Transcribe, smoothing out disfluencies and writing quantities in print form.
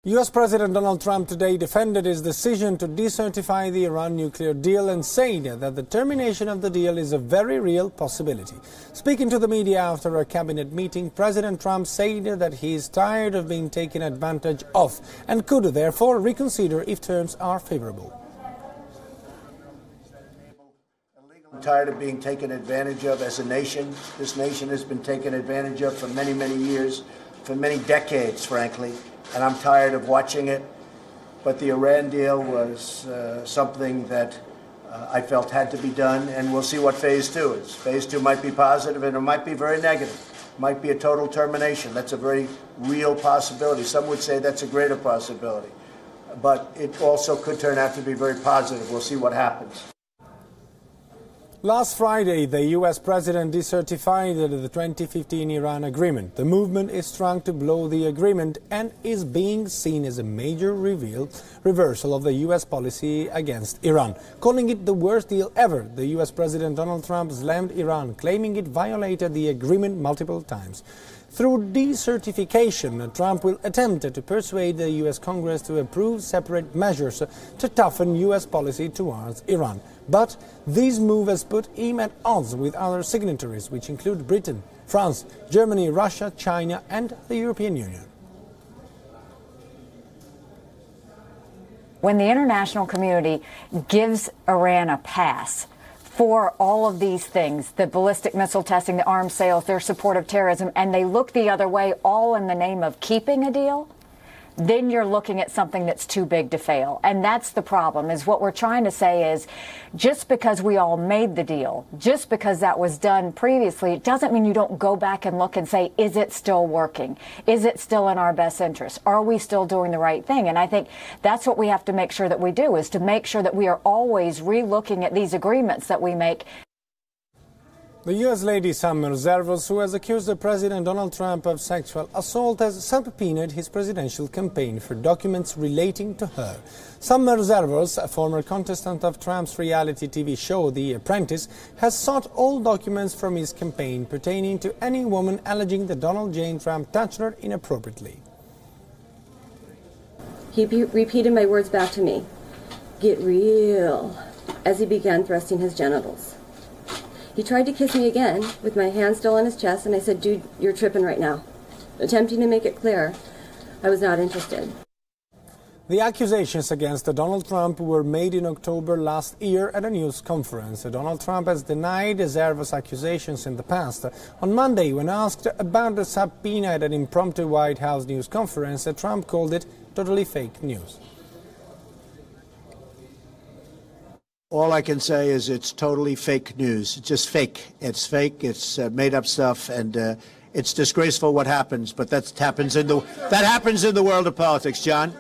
U.S. President Donald Trump today defended his decision to decertify the Iran nuclear deal and said that the termination of the deal is a very real possibility. Speaking to the media after a cabinet meeting, President Trump said that he is tired of being taken advantage of and could therefore reconsider if terms are favorable. I'm tired of being taken advantage of as a nation. This nation has been taken advantage of for many, many years, for many decades, frankly. And I'm tired of watching it. But the Iran deal was something that I felt had to be done, and we'll see what phase two is. Phase two might be positive, and it might be very negative. It might be a total termination. That's a very real possibility. Some would say that's a greater possibility. But it also could turn out to be very positive. We'll see what happens. Last Friday, the U.S. President decertified the 2015 Iran agreement. The movement is trying to blow the agreement and is being seen as a major reversal of the U.S. policy against Iran. Calling it the worst deal ever, the U.S. President Donald Trump slammed Iran, claiming it violated the agreement multiple times. Through decertification, Trump will attempt to persuade the U.S. Congress to approve separate measures to toughen U.S. policy towards Iran. But this move has put him at odds with other signatories, which include Britain, France, Germany, Russia, China and the European Union. When the international community gives Iran a pass for all of these things, the ballistic missile testing, the arms sales, their support of terrorism, and they look the other way, all in the name of keeping a deal, then you're looking at something that's too big to fail. And that's the problem, is what we're trying to say is just because we all made the deal, just because that was done previously, it doesn't mean you don't go back and look and say, is it still working? Is it still in our best interest? Are we still doing the right thing? And I think that's what we have to make sure that we do, is to make sure that we are always re-looking at these agreements that we make. The U.S. lady Summer Zervos, who has accused the President Donald Trump of sexual assault, has subpoenaed his presidential campaign for documents relating to her. Summer Zervos, a former contestant of Trump's reality TV show The Apprentice, has sought all documents from his campaign pertaining to any woman alleging that Donald J. Trump touched her inappropriately. He repeated my words back to me, "Get real," as he began thrusting his genitals. He tried to kiss me again, with my hand still on his chest, and I said, "Dude, you're tripping right now," attempting to make it clear I was not interested. The accusations against Donald Trump were made in October last year at a news conference. Donald Trump has denied Zervos' accusations in the past. On Monday, when asked about the subpoena at an impromptu White House news conference, Trump called it totally fake news. All I can say is it's totally fake news. It's just fake. It's fake. It's made up stuff, and it's disgraceful what happens. But that happens in the world of politics, John.